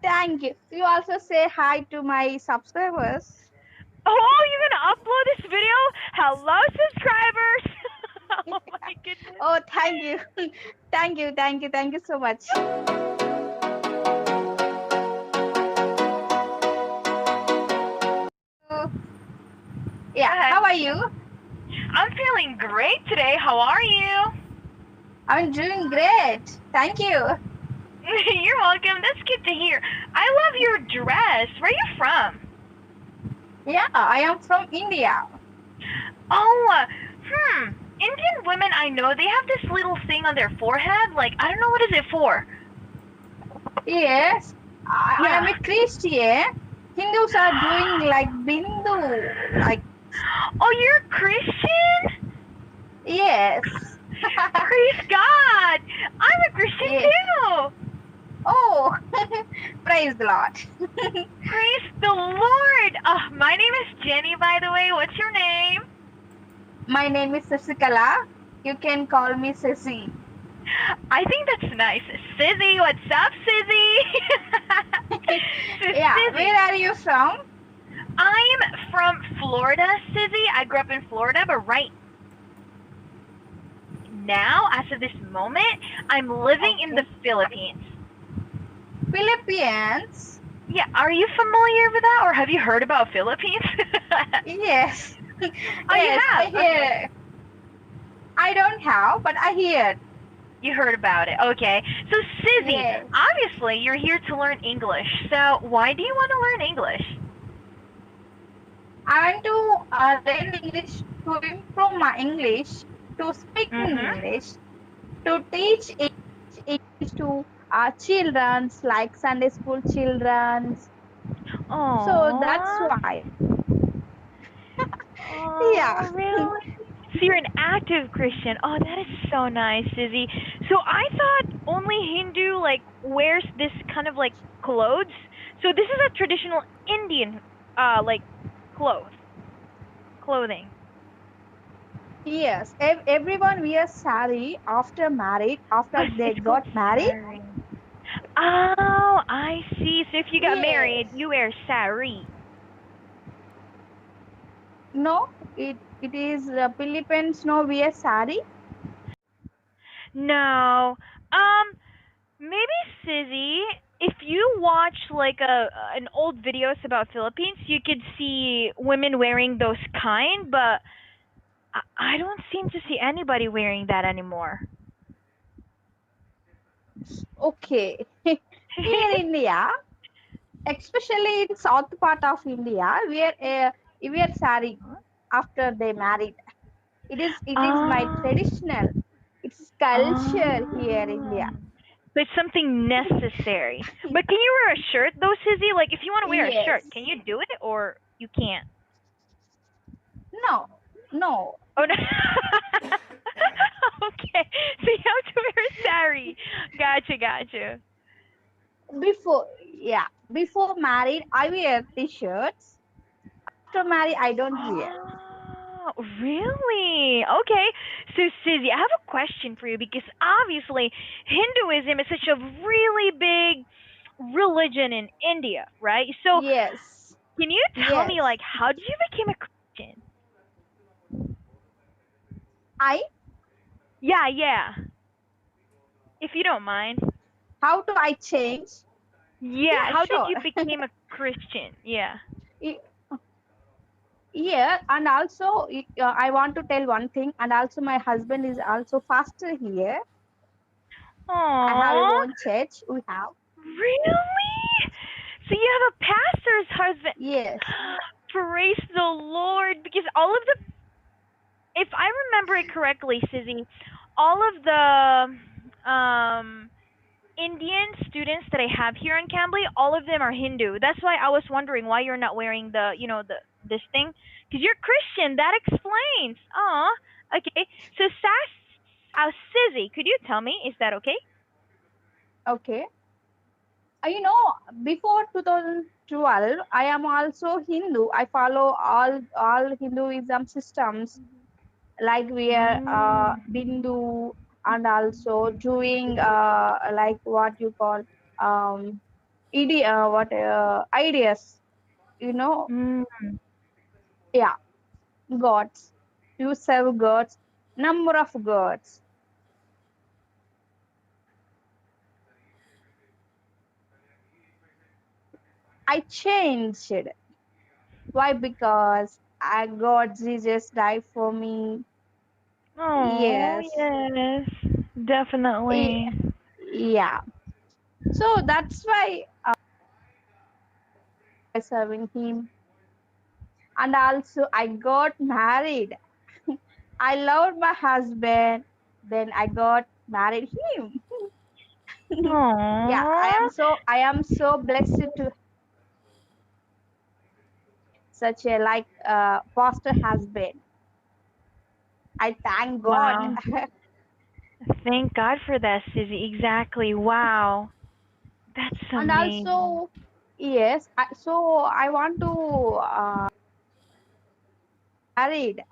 Thank you. You also say hi to my subscribers. Oh, you're gonna upload this video? Hello, subscribers! Oh my goodness. Oh, thank you. Thank you. Thank you. Thank you so much. So, Go yeah, ahead. how are you? I'm feeling great today. How are you? I'm doing great. Thank you. You're welcome. That's good to hear. I love your dress. Where are you from? Yeah, I am from India. Oh, Indian women, I know they have this little thing on their forehead. Like, I don't know what is it for. Yes, I am Yeah. a Christian. Hindus are doing like Bindu. Like, Oh, you're a Christian? yes. Praise God. I'm a Christian Yeah. too. Oh, praise the Lord. Praise the Lord. My name is Jenny, by the way. What's your name? My name is Sasikala. You can call me Sissy. I think that's nice. Sizzy, what's up, Sizzy? So, Yeah, Sizzy, where are you from? I'm from Florida, Sizzy. I grew up in Florida, but right now, as of this moment, I'm living in the Okay. Philippines. Philippines? Yeah, are you familiar with that, or have you heard about Philippines? Yes. Oh, you Yes, I have? Okay. hear. I don't have, but I hear. You heard about it. Okay. So, Sizzy, Yes. obviously you're here to learn English. So, why do you want to learn English? I want to learn English to improve my English, to speak in Mm-hmm. English, to teach English to children's, like Sunday school children's. So that's Aww. why. Yeah. Oh, really? So you're an active Christian. Oh, that is so nice, Izzy. So I thought only Hindu like wears this kind of like clothes. So this is a traditional Indian like clothes clothing. Yes. Everyone wears sari after married, after they It's called got married. sari. Oh, I see. So if you got married, Yes. you wear sari. No, it is Philippines. No, wear sari. No. Maybe Sizzy, if you watch like a an old videos about Philippines, you could see women wearing those kind, but I don't seem to see anybody wearing that anymore. Okay. Here in India, especially in south part of India, we wear sari after they married. It is my Oh, traditional. It's culture here in oh. India. So it's something necessary. But can you wear a shirt though, Sizzy? Like if you want to wear a shirt, can Yes. you do it or you can't? No. No. Oh no. Okay. So you have to wear a sari. Gotcha, gotcha. Before, yeah. Before married, I wear t-shirts. After married, I don't wear. Oh, really? Okay. So, Sizzy, I have a question for you because obviously Hinduism is such a really big religion in India, right? So, Yes. can you tell me, Yes. like, how did you become a Christian? I Yeah, yeah. If you don't mind. how do I change? Yeah, Yeah, how did sure. you become a Christian? Yeah. Y- Yeah, and also I want to tell one thing, and also my husband is also pastor here. I have a Aww, own church. We have. really? So you have a pastor's husband. Yes. Praise the Lord, because all of the if I remember it correctly, Sizzy, all of the Indian students that I have here in Cambly, all of them are Hindu. That's why I was wondering why you're not wearing the, the this thing, because you're Christian. That explains. Aw, okay. So, Sizzy, could you tell me? Is that okay? Okay. Before 2012, I am also Hindu. I follow all Hinduism systems, like we are Mm. Bindu, and also doing like what you call um what ideas, you know, Mm. yeah, gods. You serve gods, number of gods. I changed. Why? Because I God Jesus died for me. Oh, Yes. yes. Y- Definitely. Yeah. So that's why I serving him. And also I got married. I loved my husband. Then I got married him. Yeah, Oh. I am so blessed to such a like foster husband. I thank God. Wow. Thank God for that, Susie. Exactly. Wow. That's And amazing. also yes, so I want to married.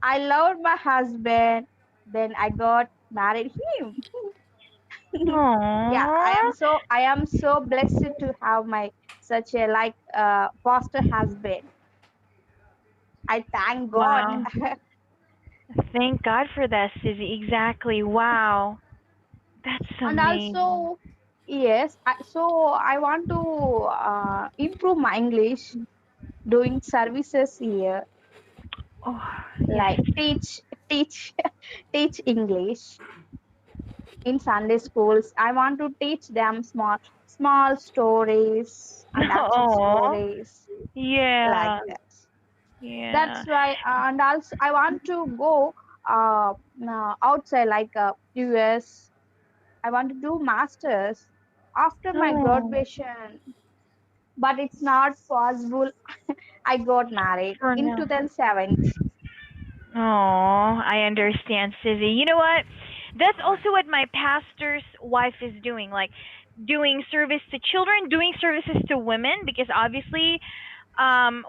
I loved my husband. Then I got married him. Yeah, Oh. I am so blessed to have my such a like foster husband. I thank God. Wow. Thank God for that, Susie. Exactly. Wow. That's And amazing. also yes, so I want to improve my English doing services here, Oh, yes. like teach teach English in Sunday schools. I want to teach them small stories and action Oh, stories like yeah. that. Yeah. That's why, and also I want to go outside, like US. I want to do masters after my Oh, graduation, but it's not possible. I got married for in now. 2017. Oh, I understand, Sizzy. You know what? That's also what my pastor's wife is doing, like doing service to children, doing services to women, because obviously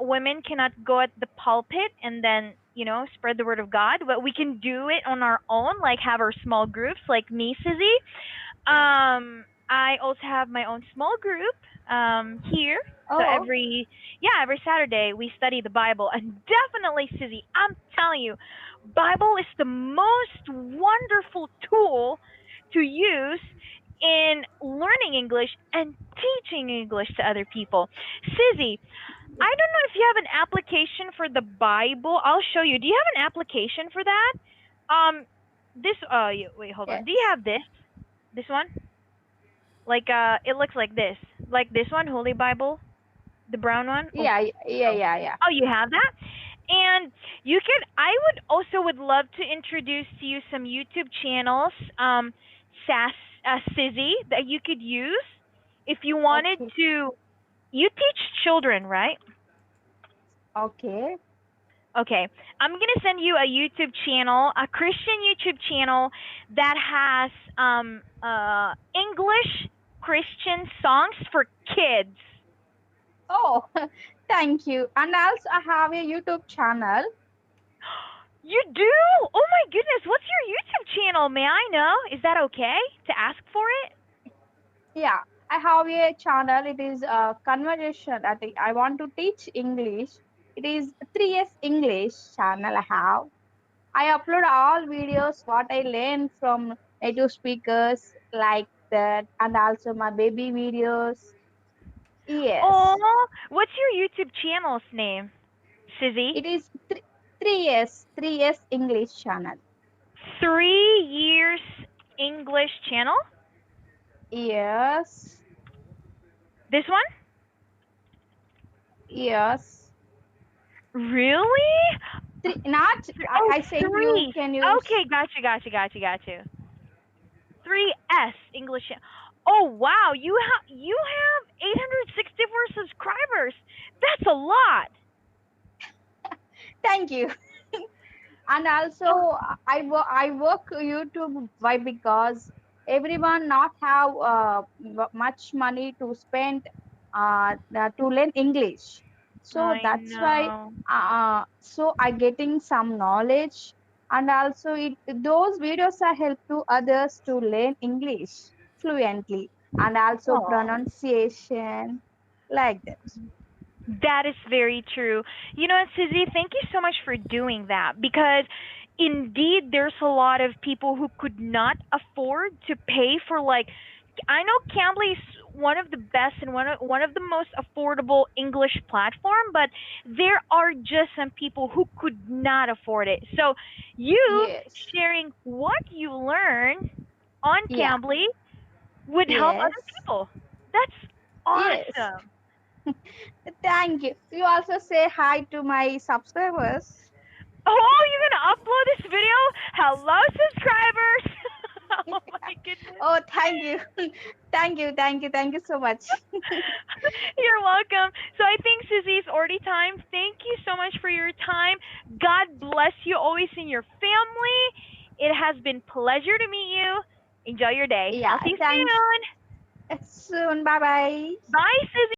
women cannot go at the pulpit and then, spread the word of God, but we can do it on our own, like have our small groups, like me, Sizzy. I also have my own small group here. So Oh, every Saturday we study the Bible, and definitely, Sizzy, I'm telling you, Bible is the most wonderful tool to use in learning English and teaching English to other people. Sizzy, I don't know if you have an application for the Bible. I'll show you. Do you have an application for that? This. Wait, hold on. Do you yes. have this? This one? Like it looks like this. Like this one, Holy Bible, the brown one. Oh, Yeah, yeah, oh, yeah, yeah. oh, you have that. And you could. I would love to introduce to you some YouTube channels, Sass, Sizzy, that you could use if you wanted Okay, to. You teach children, right? okay. Okay, I'm gonna send you a YouTube channel, a Christian YouTube channel that has English Christian songs for kids. Oh, thank you. And also, I have a YouTube channel. You do? Oh my goodness, what's your YouTube channel? May I know? Is that okay to ask for it? Yeah, I have a channel. It is a conversation. I want to teach English. It is 3S English channel I have. I upload all videos what I learn from native speakers like that, and also my baby videos. Yes, Oh, what's your YouTube channel's name? Sizzy? it is 3S English channel. 3 years English channel? Yes, This one? yes. Really? Not Oh, I sent you. three. Can use. Okay, gotcha. 3S English. Oh wow, you have 864 subscribers. That's a lot. Thank you. And also I work YouTube. Why? Because everyone not have much money to spend to learn English, so I that's why know. so I getting some knowledge, and also those videos are help to others to learn English fluently. and also Oh. pronunciation, like that. That is very true. You know, Susie, thank you so much for doing that because indeed there's a lot of people who could not afford to pay for like I know Cambly is one of the best and one of the most affordable English platform, but there are just some people who could not afford it. So you Yes. sharing what you learn on Yeah. Cambly would help other Yes. people. That's Yes. awesome. Thank you. You also say hi to my subscribers. Oh, you're gonna upload this video? Hello, subscribers! Oh my goodness. Oh, thank you. Thank you so much. You're welcome. So I think Susie, it's already time. Thank you so much for your time. God bless you always in your family. It has been pleasure to meet you. Enjoy your day. I'll Yeah, see you thank soon. you. Soon. Bye bye. Bye, Susie.